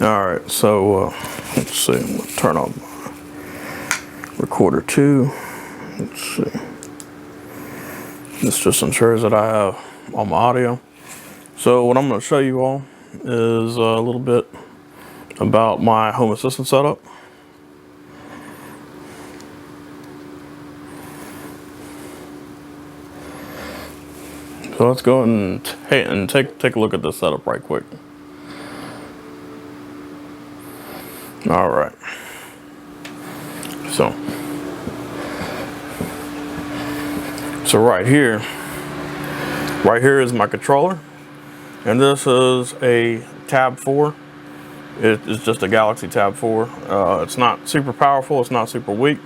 All right, so let's see. I'm gonna turn on recorder 2. Let's see. This just ensures that I have all my audio. So what I'm going to show you all is a little bit about my Home Assistant setup. So let's go and take a look at this setup right quick. All right. So right here is my controller, and this is a Tab 4. It is just a Galaxy Tab 4. It's not super powerful, it's not super weak,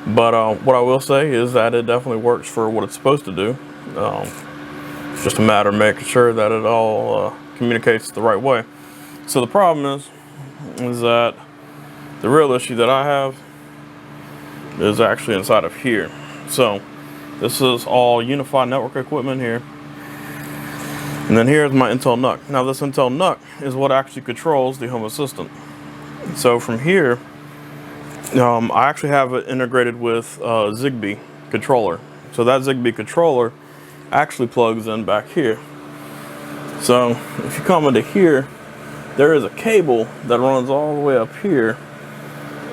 but what I will say is that it definitely works for what it's supposed to do. It's just a matter of making sure that it all communicates the right way. So the problem is that the real issue that I have is actually inside of here. So this is all unified network equipment here. And then here's my Intel NUC. Now this Intel NUC is what actually controls the Home Assistant. So from here, I actually have it integrated with Zigbee controller. So that Zigbee controller actually plugs in back here. So if you come into here, there is a cable that runs all the way up here,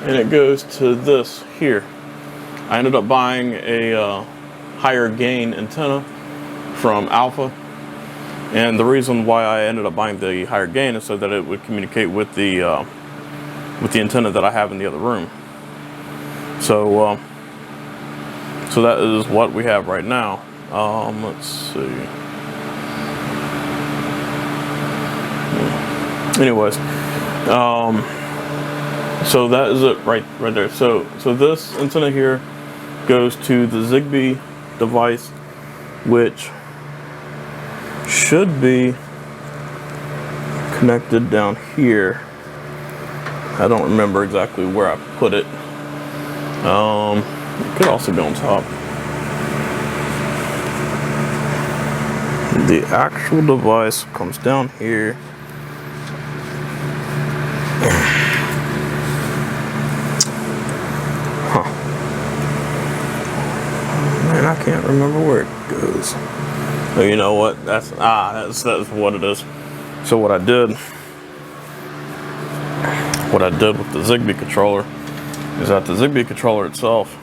and it goes to this here. I ended up buying a higher gain antenna from Alpha, and the reason why I ended up buying the higher gain is so that it would communicate with the antenna that I have in the other room. So so that is what we have right now. Let's see. Anyways, so that is it right there. So this antenna here goes to the Zigbee device, which should be connected down here. I don't remember exactly where I put it. It could also be on top. The actual device comes down here. Huh. Man, I can't remember where it goes. So you know what? That's what it is. So what I did with the Zigbee controller is that the Zigbee controller itself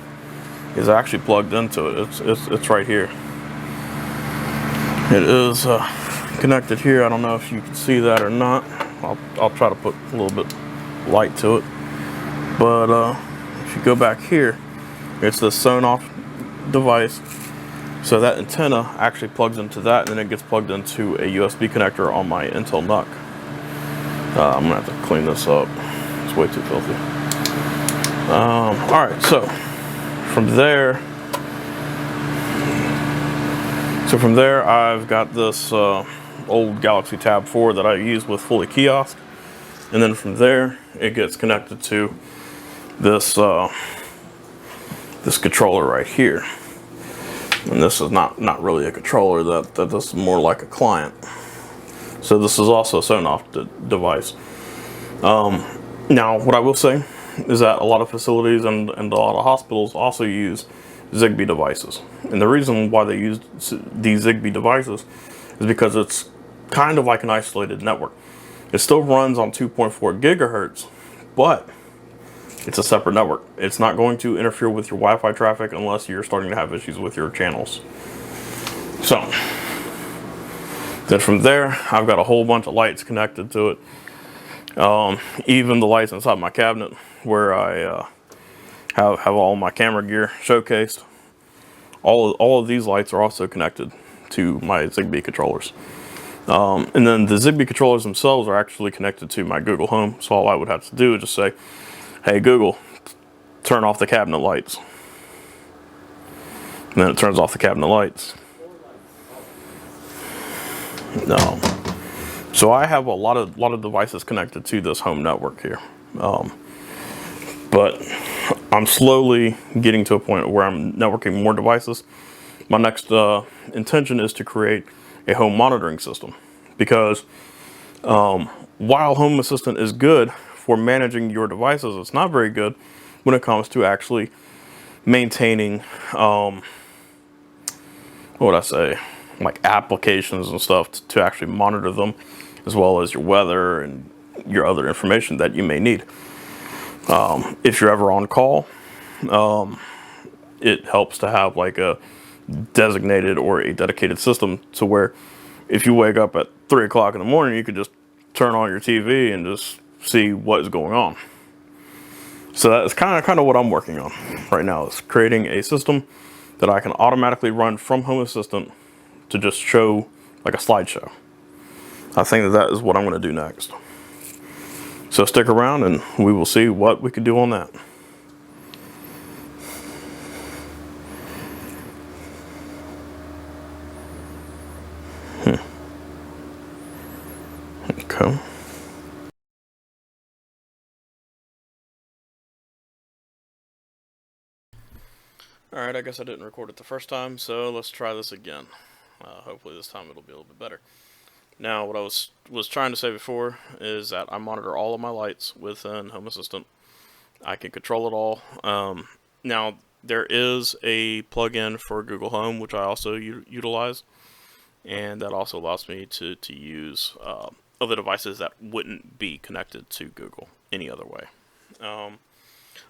is actually plugged into it. It's right here. It is connected here. I don't know if you can see that or not. I'll try to put a little bit light to it. But if you go back here, it's the Sonoff device. So that antenna actually plugs into that, and then it gets plugged into a USB connector on my Intel NUC. I'm gonna have to clean this up. It's way too filthy. All right, so from there, I've got this old Galaxy Tab 4 that I use with Fully Kiosk, and then from there it gets connected to this this controller right here. And this is not really a controller. That this is more like a client. So this is also a Sonoff device. Now, what I will say is that a lot of facilities and a lot of hospitals also use Zigbee devices. And the reason why they use these Zigbee devices is because it's kind of like an isolated network. It still runs on 2.4 gigahertz, but it's a separate network. It's not going to interfere with your Wi-Fi traffic unless you're starting to have issues with your channels. So then from there, I've got a whole bunch of lights connected to it. Even the lights inside my cabinet where I have all my camera gear showcased. All of these lights are also connected to my Zigbee controllers. And then the Zigbee controllers themselves are actually connected to my Google Home. So all I would have to do is just say, hey Google, turn off the cabinet lights. And then it turns off the cabinet lights. So I have a lot of devices connected to this home network here. But I'm slowly getting to a point where I'm networking more devices. My next intention is to create a home monitoring system, because While Home Assistant is good for managing your devices, it's not very good when it comes to actually maintaining, what would I say, like applications and stuff to actually monitor them, as well as your weather and your other information that you may need. If you're ever on call, it helps to have like a designated or a dedicated system to where if you wake up at 3 o'clock in the morning, you could just turn on your TV and just see what is going on. So that's kind of what I'm working on right now, is creating a system that I can automatically run from Home Assistant to just show like a slideshow. I think that is what I'm going to do next. So stick around and we will see what we can do on that. Okay. Alright, I guess I didn't record it the first time, so let's try this again. Hopefully this time it'll be a little bit better. Now, what I was trying to say before is that I monitor all of my lights within Home Assistant. I can control it all. Now, there is a plugin for Google Home, which I also utilize, and that also allows me to use other devices that wouldn't be connected to Google any other way.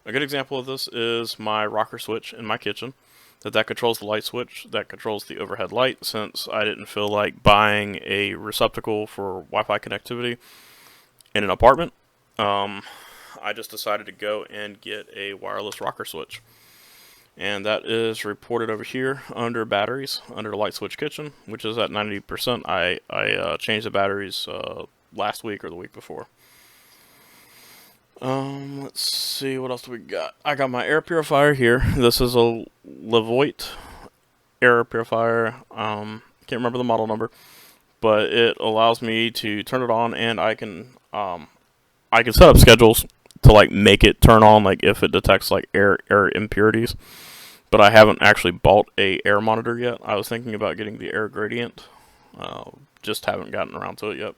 A good example of this is my rocker switch in my kitchen. That controls the light switch, that controls the overhead light, since I didn't feel like buying a receptacle for Wi-Fi connectivity in an apartment. I just decided to go and get a wireless rocker switch. And that is reported over here under batteries, under light switch kitchen, which is at 90%. I changed the batteries last week or the week before. Let's see, what else do we got? I got my air purifier here. This is a Levoit air purifier. Can't remember the model number, but it allows me to turn it on, and I can set up schedules to like make it turn on, like if it detects like air impurities. But I haven't actually bought a air monitor yet. I was thinking about getting the Air Gradient. Just haven't gotten around to it yet.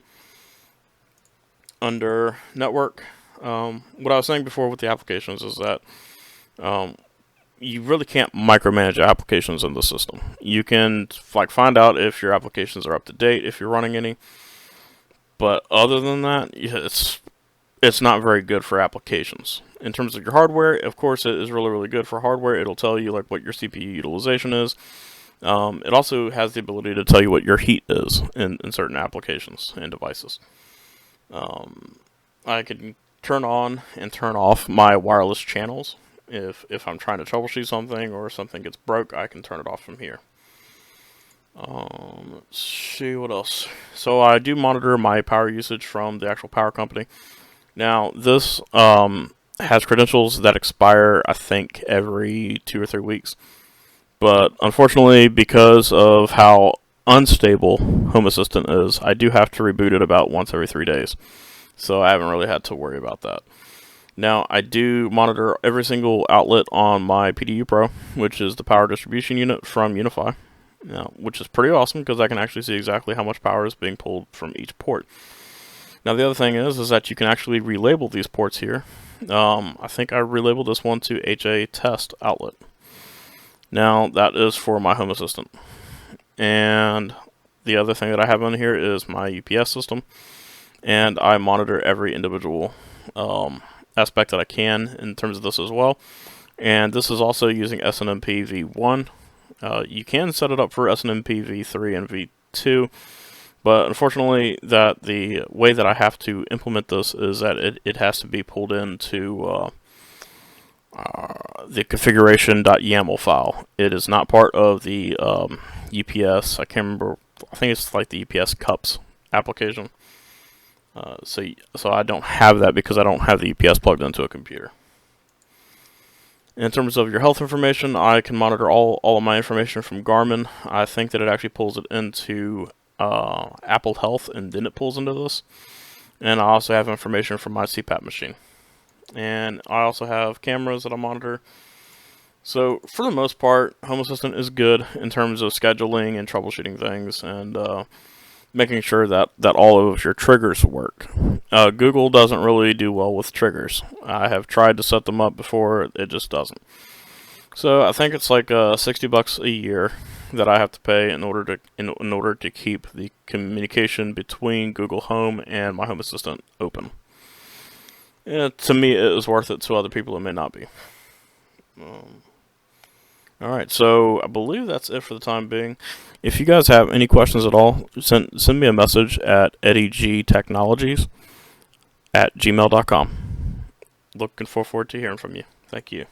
Under network, what I was saying before with the applications is that you really can't micromanage applications in the system. You can like find out if your applications are up to date, if you're running any. But other than that, it's not very good for applications. In terms of your hardware, of course, it is really good for hardware. It'll tell you like what your CPU utilization is. It also has the ability to tell you what your heat is in certain applications and devices. I can turn on and turn off my wireless channels. If I'm trying to troubleshoot something or something gets broke, I can turn it off from here. Let's see what else. So I do monitor my power usage from the actual power company. Now, this has credentials that expire, I think, every 2 or 3 weeks. But unfortunately, because of how unstable Home Assistant is, I do have to reboot it about once every 3 days. So I haven't really had to worry about that. Now, I do monitor every single outlet on my PDU Pro, which is the power distribution unit from UniFi. Now, which is pretty awesome because I can actually see exactly how much power is being pulled from each port. Now, the other thing is that you can actually relabel these ports here. I think I relabeled this one to HA test outlet. Now, that is for my Home Assistant. And the other thing that I have on here is my UPS system. And I monitor every individual aspect that I can in terms of this as well. And this is also using SNMP v1. You can set it up for SNMP v3 and v2. But unfortunately, the way that I have to implement this is that it has to be pulled into the configuration.yaml file. It is not part of the UPS. I can't remember. I think it's like the UPS cups application. So I don't have that because I don't have the UPS plugged into a computer. In terms of your health information, I can monitor all of my information from Garmin. I think that it actually pulls it into Apple Health, and then it pulls into this. And I also have information from my CPAP machine. And I also have cameras that I monitor. So for the most part, Home Assistant is good in terms of scheduling and troubleshooting things. And making sure that all of your triggers work. Google doesn't really do well with triggers. I have tried to set them up before, it just doesn't. So I think it's like $60 a year that I have to pay in order to keep the communication between Google Home and my Home Assistant open. And to me, it is worth it. To other people, it may not be. Alright, so I believe that's it for the time being. If you guys have any questions at all, send me a message at eddiegtechnologies@gmail.com. Looking forward to hearing from you. Thank you.